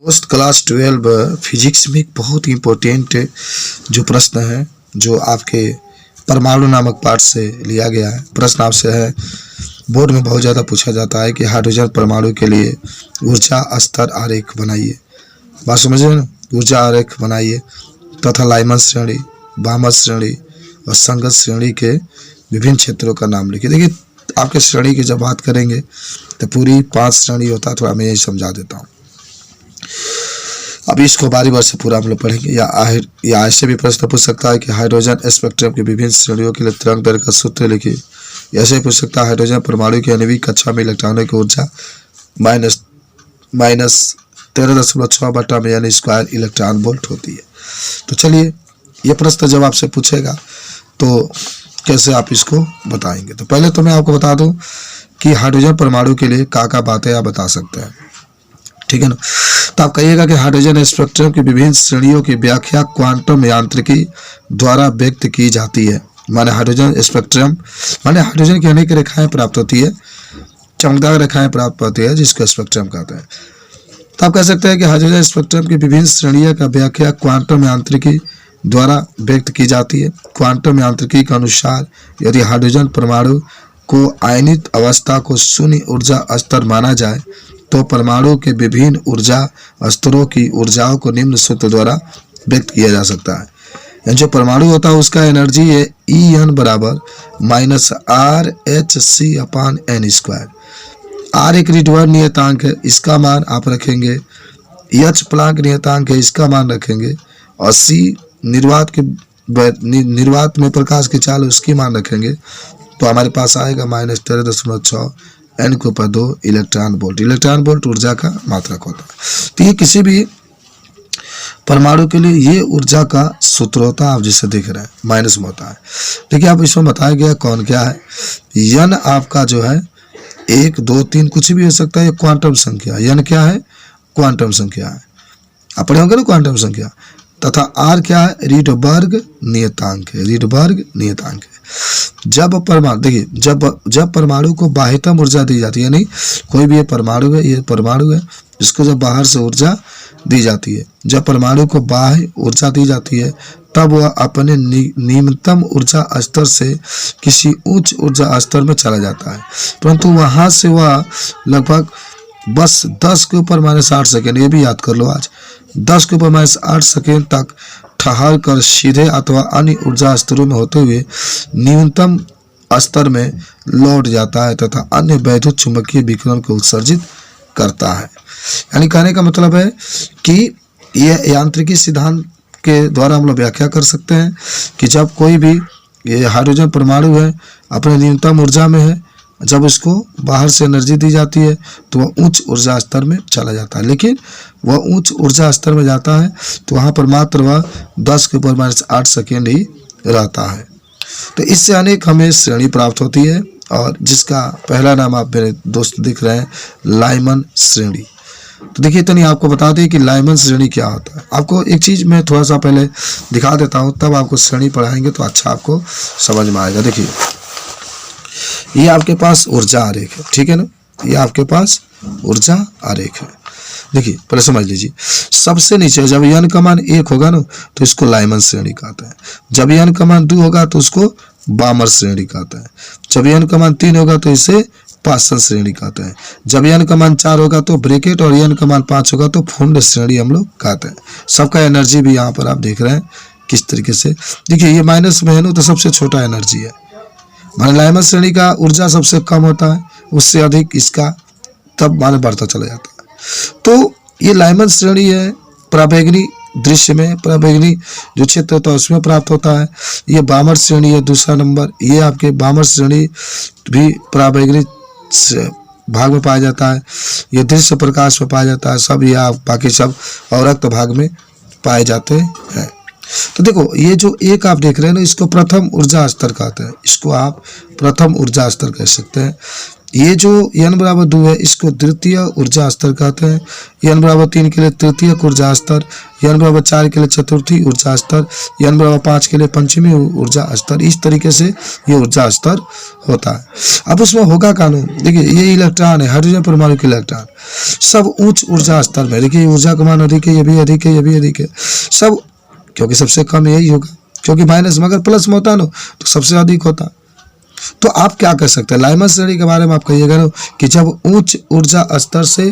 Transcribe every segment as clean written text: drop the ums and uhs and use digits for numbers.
Post class 12 physics में एक बहुत इंपॉर्टेंट जो प्रश्न है जो आपके परमाणु नामक पाठ से लिया गया है। प्रश्न आपसे है, बोर्ड में बहुत ज़्यादा पूछा जाता है कि हाइड्रोजन परमाणु के लिए ऊर्जा स्तर आरेख बनाइए। बात समझिए ना, ऊर्जा आरेख बनाइए तथा लाइमन श्रेणी, बामर श्रेणी और संगत श्रेणी के विभिन्न क्षेत्रों का नाम लिखिए। देखिए, आपके श्रेणी की जब बात करेंगे तो पूरी 5 श्रेणी होता है, थोड़ा मैं यही समझा देता हूँ। अब इसको बारी बार से पूरा हम लोग पढ़ेंगे। या ऐसे भी प्रश्न पूछ सकता है कि हाइड्रोजन स्पेक्ट्रम की विभिन्न श्रेणियों के लिए तरंग दैर्घ्य का सूत्र लिखिए। ऐसे पूछ सकता है हाइड्रोजन परमाणु की आणविक कक्षा में इलेक्ट्रॉनों की ऊर्जा माइनस 13.6 यानी स्क्वायर इलेक्ट्रॉन वोल्ट होती है। तो चलिए, ये प्रश्न जब आपसे पूछेगा तो कैसे आप इसको बताएंगे। तो पहले तो मैं आपको बता दूं कि हाइड्रोजन परमाणु के लिए क्या बातें आप बता सकते हैं, ठीक है ना। तो आप कहिएगा कि हाइड्रोजन स्पेक्ट्रम की विभिन्न श्रेणियों की व्याख्या क्वांटम यांत्रिकी द्वारा व्यक्त की जाती है। माने हाइड्रोजन स्पेक्ट्रम माने हाइड्रोजन की अनेक रेखाएं प्राप्त होती है, चमकदार रेखाएं प्राप्त होती है, जिसको स्पेक्ट्रम कहते हैं। तो आप कह सकते हैं कि हाइड्रोजन स्पेक्ट्रम की विभिन्न श्रेणियों का व्याख्या क्वांटम यांत्रिकी द्वारा व्यक्त की जाती है। क्वांटम यांत्रिकी के अनुसार यदि हाइड्रोजन परमाणु को आयनित अवस्था को शून्य ऊर्जा स्तर माना जाए तो परमाणु के विभिन्न ऊर्जा स्तरों की ऊर्जाओं को निम्न सूत्र द्वारा व्यक्त किया जा सकता है। जो परमाणु होता है उसका एनर्जी है En बराबर -RhC/n²। R एक रिडवर्ड नियतांक है, इसका मान आप रखेंगे। H प्लांक नियतांक है, इसका मान रखेंगे। और C निर्वात में प्रकाश की चाल, उसकी मान रखेंगे। तो हमारे पास आएगा -13.6 n के ऊपर 2 इलेक्ट्रॉन वोल्ट। इलेक्ट्रॉन वोल्ट ऊर्जा का मात्रक होता है। तो ये किसी भी परमाणु के लिए ये ऊर्जा का सूत्र होता है, आप जिसे देख रहे हैं माइनस में होता है। देखिए, आप इसमें बताया गया कौन क्या है। n आपका जो है 1, 2, 3 कुछ भी हो सकता है, ये क्वांटम संख्या। n क्या है? क्वांटम संख्या है। आप पढ़े होंगे ना क्वांटम संख्या। तथा R क्या है? रीडबर्ग नियतांक है। रीडबर्ग नियतांक है। जब परमाणु देखिए जब परमाणु को बाह्यतम ऊर्जा दी जाती है, नहीं कोई भी ये परमाणु है इसको जब बाहर से ऊर्जा दी जाती है, जब परमाणु को बाह्य ऊर्जा दी जाती है तब वह अपने निम्नतम ऊर्जा स्तर से किसी उच्च ऊर्जा स्तर में चला जाता है, परंतु वहां से वह लगभग बस 10 के ऊपर -8 सेकेंड, ये भी याद कर लो, आज 10 के ऊपर -8 सेकेंड तक ठहर कर सीधे अथवा अन्य ऊर्जा स्तरों में होते हुए न्यूनतम स्तर में लौट जाता है तथा अन्य वैद्युत चुंबकीय विकिरण को उत्सर्जित करता है। यानी कहने का मतलब है कि यह यांत्रिकी सिद्धांत के द्वारा हम लोग व्याख्या कर सकते हैं कि जब कोई भी ये हाइड्रोजन परमाणु है अपने न्यूनतम ऊर्जा में है, जब इसको बाहर से एनर्जी दी जाती है तो वह उच्च ऊर्जा स्तर में चला जाता है। लेकिन वह उच्च ऊर्जा स्तर में जाता है तो वहाँ पर मात्र वह 10 के ऊपर -8 सेकेंड ही रहता है। तो इससे अनेक हमें श्रेणी प्राप्त होती है, और जिसका पहला नाम आप मेरे दोस्त दिख रहे हैं, लाइमन श्रेणी। तो देखिए, इतनी आपको बता दें कि लाइमन श्रेणी क्या होता है। आपको एक चीज़ मैं थोड़ा सा पहले दिखा देता हूँ, तब आपको श्रेणी पढ़ाएंगे तो अच्छा आपको समझ में आएगा। देखिए, ये आपके पास ऊर्जा आरेख है, ठीक है ना। ये आपके पास ऊर्जा आरेख है। देखिए, पहले समझ लीजिए, सबसे नीचे जब n का मान 1 होगा ना तो इसको लाइमन श्रेणी कहते हैं। जब n का मान 2 होगा तो उसको बामर श्रेणी कहते हैं। जब n का मान 3 होगा तो इसे पासन श्रेणी कहते हैं। जब n का मान 4 होगा तो ब्रैकेट, और n का मान 5 होगा तो फुंड श्रेणी हम लोग कहते हैं। सबका एनर्जी भी यहाँ पर आप देख रहे हैं किस तरीके से। देखिए, ये माइनस में है ना तो सबसे छोटा एनर्जी है। माने लाइमन श्रेणी का ऊर्जा सबसे कम होता है, उससे अधिक इसका तब माने बढ़ता चला जाता है। तो ये लाइमन श्रेणी है, पराबैंगनी दृश्य में पराबैंगनी जो क्षेत्र होता है उसमें प्राप्त होता है। ये बामर श्रेणी है, दूसरा नंबर। ये आपके बामर श्रेणी भी पराबैंगनी भाग में पाया जाता है। ये दृश्य प्रकाश में पाया जाता है। सब ये आप बाकी सब अवरक्त भाग में पाए जाते हैं। तो देखो, ये जो एक आप देख रहे हैं ना, इसको प्रथम ऊर्जा स्तर कहते हैं। इसको आप प्रथम ऊर्जा स्तर कह सकते हैं। ये जो n बराबर 2 है इसको द्वितीय ऊर्जा स्तर कहते हैं, n बराबर 3 के लिए तृतीय ऊर्जा स्तर, n बराबर 4 के लिए चतुर्थी ऊर्जा स्तर, n बराबर 5 के लिए पंचमी ऊर्जा स्तर। इस तरीके से ये ऊर्जा स्तर होता है। अब उसमें होगा कानून, देखिए ये इलेक्ट्रॉन है, हाइड्रोजन परमाणु के इलेक्ट्रॉन सब उच्च ऊर्जा स्तर में, देखिए ऊर्जा का मान अधिक है, ये भी अधिक है, ये भी अधिक है, सब, क्योंकि सबसे कम यही होगा, क्योंकि माइनस में अगर प्लस में होता ना तो सबसे अधिक होता। तो आप क्या कर सकते हैं, लाइमर श्रेणी के बारे में आप कहिएगा ना कि जब उच्च ऊर्जा स्तर से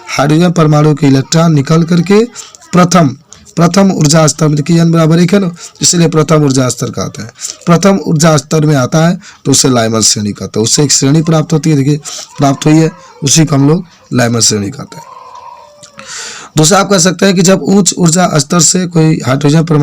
हाइड्रोजन परमाणु के इलेक्ट्रॉन निकल करके प्रथम ऊर्जा स्तर में, देखिए n बराबर 1 है ना, इसलिए प्रथम ऊर्जा स्तर कहते हैं, प्रथम ऊर्जा स्तर में आता है तो उसे लाइमर श्रेणी कहते हैं। उससे एक श्रेणी प्राप्त होती है, देखिए प्राप्त हुई है, उसी को हम लोग लाइमर श्रेणी कहते हैं। दूसरा आप कह सकते हैं कि जब उच्च ऊर्जा स्तर से कोई हाइड्रोजन परमाणु